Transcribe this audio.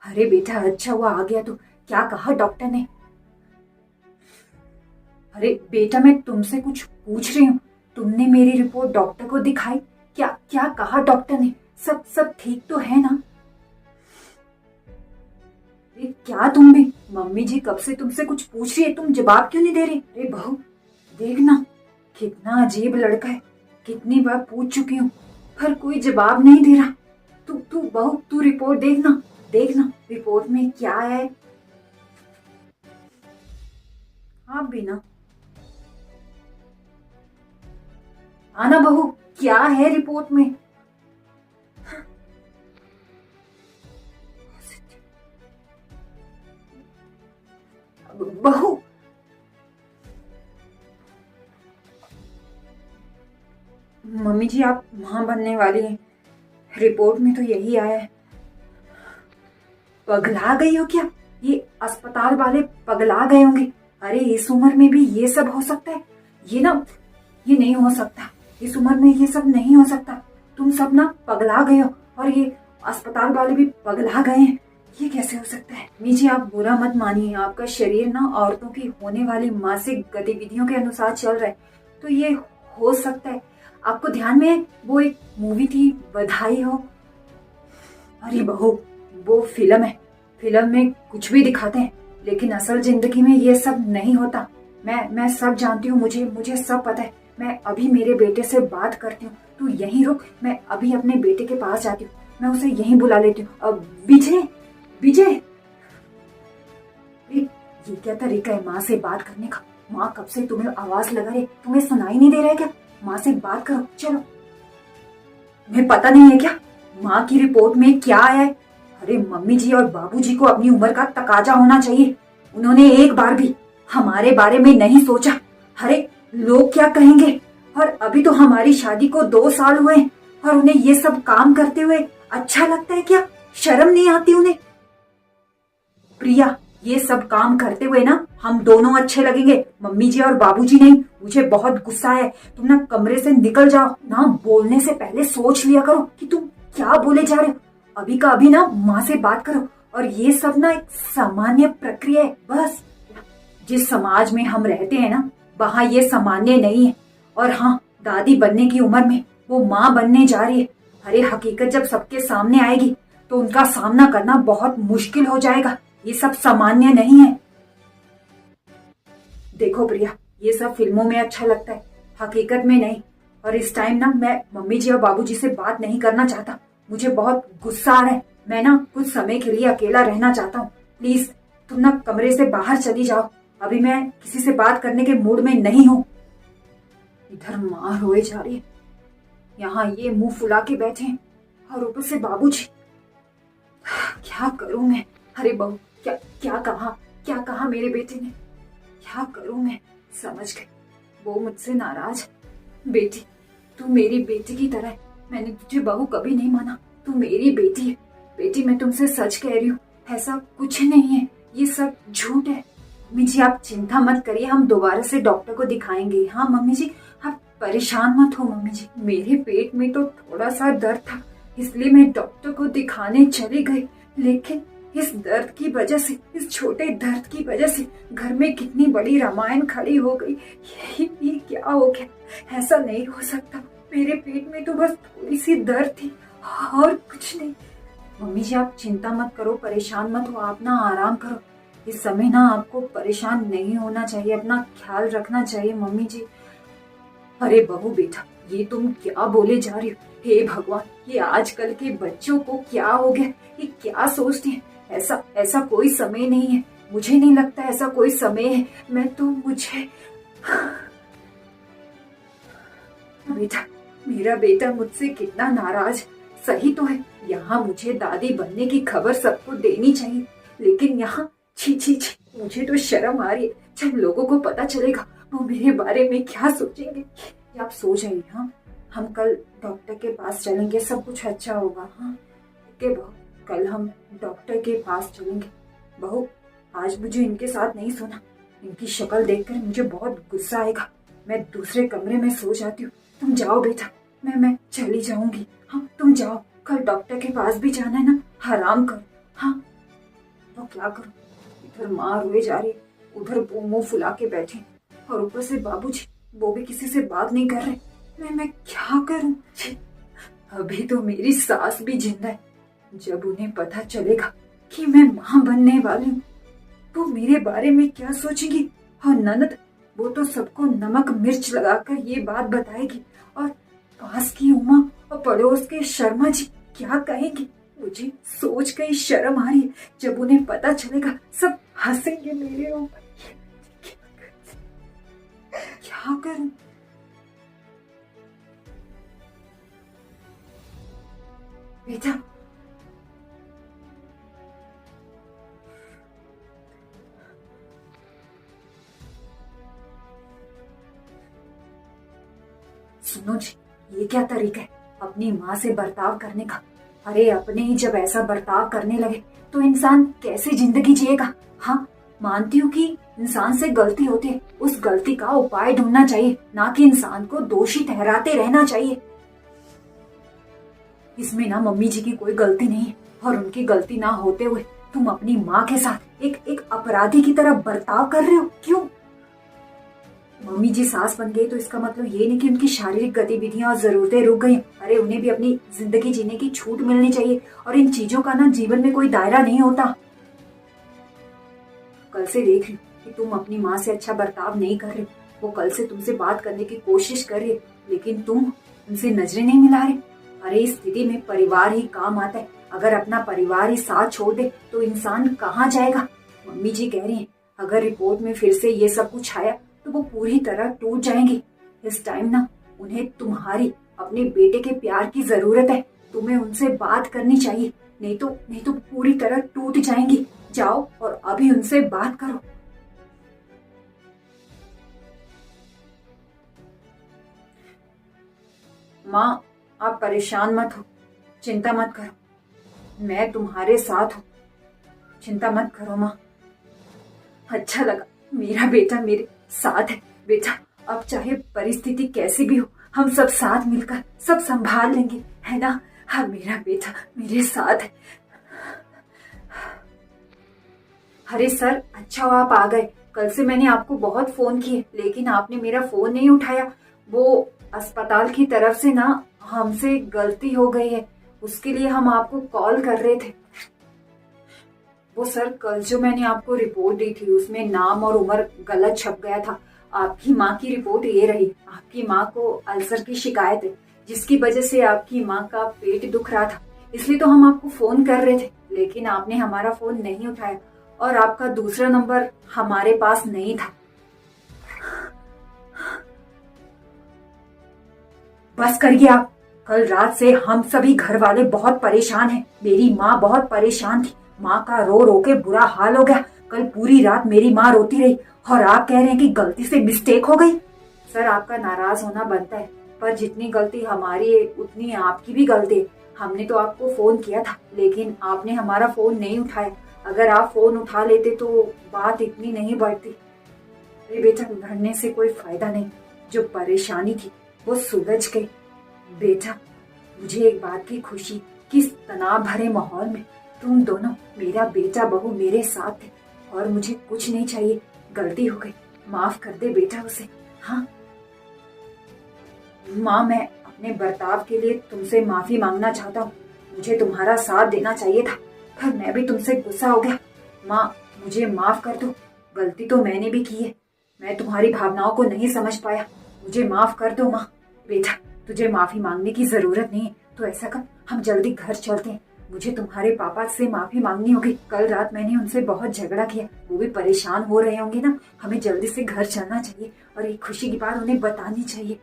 अरे बेटा, अच्छा हुआ आ गया। तो क्या कहा डॉक्टर ने? अरे बेटा, मैं तुमसे कुछ पूछ रही हूँ। तुमने मेरी रिपोर्ट डॉक्टर को दिखाई? क्या क्या कहा डॉक्टर ने? सब सब ठीक तो है ना? अरे क्या तुम भी? मम्मी जी कब से तुमसे कुछ पूछ रही है, तुम जवाब क्यों नहीं दे रही? अरे बहू, देखना कितना अजीब लड़का है। कितनी बार पूछ चुकी हूँ पर कोई जवाब नहीं दे रहा। तू तू बहू, तू रिपोर्ट देखना। देखना रिपोर्ट में क्या है। हाँ बीना, आना बहू, क्या है रिपोर्ट में? बहू, मम्मी जी आप मां बनने वाली हैं। रिपोर्ट में तो यही आया है। पगला गई हो क्या? ये अस्पताल वाले पगला गए होंगे। अरे इस उम्र में भी ये सब हो सकता है? ये ना, ये नहीं हो सकता। इस उम्र में ये सब नहीं हो सकता। तुम सब ना पगला गए हो और ये अस्पताल वाले भी पगला गए हैं। ये कैसे हो सकता है? मीजी आप बुरा मत मानिए, आपका शरीर ना औरतों की होने वाली मासिक गतिविधियों के अनुसार चल रहा है, तो ये हो सकता है। आपको ध्यान में है वो एक मूवी थी, बधाई हो? अरे बहू, वो फिल्म है। फिल्म में कुछ भी दिखाते हैं लेकिन असल जिंदगी में ये सब नहीं होता। मैं सब जानती हूँ, मुझे मुझे सब पता है। मैं अभी मेरे बेटे से बात करती हूँ। तू यहीं रुक, मैं अभी अपने बेटे के पास जाती हूँ। मैं उसे यहीं बुला लेती हूँ। अब विजय, विजय, ये क्या तरीका है माँ से बात करने का? माँ कब से तुम्हें आवाज लगा रही, तुम्हें सुनाई नहीं दे रहा है क्या? माँ से बात करो, चलो। तुम्हें पता नहीं है क्या माँ की रिपोर्ट में क्या है? अरे मम्मी जी और बाबूजी को अपनी उम्र का तकाजा होना चाहिए। उन्होंने एक बार भी हमारे बारे में नहीं सोचा। अरे लोग क्या कहेंगे? और अभी तो हमारी शादी को 2 साल हुए हैं और उन्हें ये सब काम करते हुए अच्छा लगता है क्या? शर्म नहीं आती उन्हें? प्रिया, ये सब काम करते हुए ना हम दोनों अच्छे लगेंगे, मम्मी जी और बाबूजी नहीं। मुझे बहुत गुस्सा है। तुम ना कमरे से निकल जाओ ना। बोलने से पहले सोच लिया करो कि तुम क्या बोले जा रहे हो। अभी का अभी ना माँ से बात करो। और ये सब ना एक सामान्य प्रक्रिया है बस। जिस समाज में हम रहते हैं ना, वहाँ ये सामान्य नहीं है। और हाँ, दादी बनने की उम्र में वो माँ बनने जा रही है। अरे हकीकत जब सबके सामने आएगी तो उनका सामना करना बहुत मुश्किल हो जाएगा। ये सब सामान्य नहीं है। देखो प्रिया, ये सब फिल्मों में अच्छा लगता है, हकीकत में नहीं। और इस टाइम ना मैं मम्मी जी और बाबूजी से बात नहीं करना चाहता। मुझे बहुत गुस्सा आ रहा है। मैं ना कुछ समय के लिए अकेला रहना चाहता हूँ। प्लीज तुम ना कमरे से बाहर चली जाओ। अभी मैं किसी से बात करने के मूड में नहीं हूँ। इधर माँ रोए जा रही है, यहाँ ये मुंह फुला के बैठे हैं और ऊपर से बाबूजी। क्या करूं मैं? अरे बहू, क्या क्या कहा? क्या कहा मेरे बेटे ने? क्या करूं मैं? समझ गई, वो मुझसे नाराज है। बेटी, तू मेरी बेटी की तरह है। मैंने तुझे बहू कभी नहीं माना। तू मेरी बेटी है। बेटी मैं तुमसे सच कह रही हूँ, ऐसा कुछ नहीं है। ये सब झूठ है। मम्मी जी आप चिंता मत करिए, हम दोबारा से डॉक्टर को दिखाएंगे। हाँ मम्मी जी, आप परेशान मत हो। मम्मी जी मेरे पेट में तो थोड़ा सा दर्द था, इसलिए मैं डॉक्टर को दिखाने चली गई। लेकिन इस दर्द की वजह से, इस छोटे दर्द की वजह से घर में कितनी बड़ी रामायण खड़ी हो गई। ये क्या हो गया? ऐसा नहीं हो सकता। मेरे पेट में तो बस थोड़ी सी दर्द थी और कुछ नहीं। मम्मी जी आप चिंता मत करो, परेशान मत हो। आप ना आराम करो। इस समय ना आपको परेशान नहीं होना चाहिए, अपना ख्याल रखना चाहिए मम्मी जी। अरे बहू बेटा, ये तुम क्या बोले जा रही हो? हे भगवान, ये आजकल के बच्चों को क्या हो गया? ये क्या सोचते हैं? ऐसा ऐसा कोई समय नहीं है। मुझे नहीं लगता ऐसा कोई समय है। मैं तो मुझे बेटा, मेरा बेटा मुझसे कितना नाराज। सही तो है, यहाँ मुझे दादी बनने की खबर सबको देनी चाहिए, लेकिन यहाँ छी छी छी, मुझे तो शर्म आ रही है। जब लोगों को पता चलेगा वो मेरे बारे में क्या सोचेंगे। आप सो जाइए। हाँ, हम कल डॉक्टर के पास चलेंगे, सब कुछ अच्छा होगा। हाँ ठीक है बहू, कल हम डॉक्टर के पास चलेंगे। बहू आज मुझे इनके साथ नहीं सोना। इनकी शक्ल देखकर मुझे बहुत गुस्सा आएगा। मैं दूसरे कमरे में सो जाती हूँ। तुम जाओ बेटा, मैं चली जाऊंगी। हाँ तुम जाओ, कल डॉक्टर के पास भी जाना है ना, आराम करो। हाँ और क्या करूं, इधर माँ रोए जा रही है, उधर वो मुंह फुला के बैठे और ऊपर से बाबूजी वो भी किसी से बात नहीं कर रहे। मैं क्या करूं? अभी तो मेरी सास भी जिंदा है, जब उन्हें पता चलेगा कि मैं माँ बनने वाली हूँ तो मेरे बारे में क्या सोचेंगी। और ननद वो तो सबको नमक मिर्च लगाकर ये बात बताएगी, और पास की उमा और पड़ोस के शर्मा जी क्या कहेंगे। मुझे सोच कर ही शर्म आ रही है, जब उन्हें पता चलेगा सब हंसेंगे मेरे ऊपर। क्या करूं? बेटा, सुनो जी, ये क्या तरीका है अपनी माँ से बर्ताव करने का? अरे अपने ही जब ऐसा बर्ताव करने लगे तो इंसान कैसे जिंदगी जिएगा। हाँ, मानती हूँ कि इंसान से गलती होती है, उस गलती का उपाय ढूंढना चाहिए, ना कि इंसान को दोषी ठहराते रहना चाहिए। इसमें ना मम्मी जी की कोई गलती नहीं है, और उनकी गलती ना होते हुए तुम अपनी माँ के साथ एक अपराधी की तरह बर्ताव कर रहे हो। क्यों? मम्मी जी सास बन गई तो इसका मतलब ये नहीं कि उनकी शारीरिक गतिविधियां और जरूरतें रुक गई। अरे उन्हें भी अपनी जिंदगी जीने की छूट मिलनी चाहिए, और इन चीजों का ना जीवन में कोई दायरा नहीं होता। कल से देख रही हूँ कि तुम अपनी माँ से अच्छा बर्ताव नहीं कर रहे। वो कल से तुमसे बात करने की कोशिश कर रही है, लेकिन तुम उनसे नजरें नहीं मिला रहे। अरे इस स्थिति में परिवार ही काम आता है। अगर अपना परिवार ही साथ छोड़ दे तो इंसान कहाँ जाएगा। मम्मी जी कह रही हैं अगर रिपोर्ट में फिर से ये सब कुछ आया तो वो पूरी तरह टूट जाएंगी। इस टाइम ना उन्हें तुम्हारी अपने बेटे के प्यार की जरूरत है। तुम्हें उनसे बात करनी चाहिए, नहीं तो पूरी तरह टूट जाएंगी। जाओ और अभी उनसे बात करो। माँ, आप परेशान मत हो, चिंता मत करो, मैं तुम्हारे साथ हूँ, चिंता मत करो माँ। अच्छा लगा, मेरा बेटा मेरे साथ है। बेटा, अब चाहे परिस्थिति कैसी भी हो, हम सब साथ मिलकर सब संभाल लेंगे, है ना? हाँ, मेरा बेटा मेरे साथ है। अरे सर, अच्छा हो आप आ गए। कल से मैंने आपको बहुत फोन किए, लेकिन आपने मेरा फोन नहीं उठाया। वो अस्पताल की तरफ से ना हमसे गलती हो गई है, उसके लिए हम आपको कॉल कर रहे थे। वो सर, कल जो मैंने आपको रिपोर्ट दी थी उसमें नाम और उम्र गलत छप गया था। आपकी माँ की रिपोर्ट ये रही। आपकी माँ को अल्सर की शिकायत है, जिसकी वजह से आपकी माँ का पेट दुख रहा था। इसलिए तो हम आपको फोन कर रहे थे, लेकिन आपने हमारा फोन नहीं उठाया, और आपका दूसरा नंबर हमारे पास नहीं था। बस करिए आप। कल रात से हम सभी घर वाले बहुत परेशान हैं। मेरी माँ बहुत परेशान थी, माँ का रो रो के बुरा हाल हो गया। कल पूरी रात मेरी माँ रोती रही, और आप कह रहे हैं कि गलती से मिस्टेक हो गई। सर, आपका नाराज होना बनता है, पर जितनी गलती हमारी है उतनी आपकी भी गलती है। हमने तो आपको फोन किया था, लेकिन आपने हमारा फोन नहीं उठाया। अगर आप फोन उठा लेते तो बात इतनी नहीं बढ़ती। अरे बेटा, लड़ने से कोई फायदा नहीं, जो परेशानी थी वो सुलझ गई। बेटा, मुझे एक बात की खुशी कि इस तनाव भरे माहौल में तुम दोनों, मेरा बेटा बहू, मेरे साथ थे, और मुझे कुछ नहीं चाहिए। गलती हो गई, माफ कर दे बेटा उसे। हाँ माँ, मैं अपने बर्ताव के लिए तुमसे माफी मांगना चाहता हूँ। मुझे तुम्हारा साथ देना चाहिए था, पर मैं भी तुमसे गुस्सा हो गया। माँ, मुझे माफ कर दो, गलती तो मैंने भी की है। मैं तुम्हारी भावनाओं को नहीं समझ पाया, मुझे माफ कर दो माँ। बेटा, तुझे माफी मांगने की जरूरत नहीं है, तो ऐसा कर, हम जल्दी घर चलते हैं। मुझे तुम्हारे पापा से माफी मांगनी होगी। कल रात मैंने उनसे बहुत झगड़ा किया, वो भी परेशान हो रहे होंगे ना। हमें जल्दी से घर चलना चाहिए और एक खुशी की बात उन्हें बतानी चाहिए।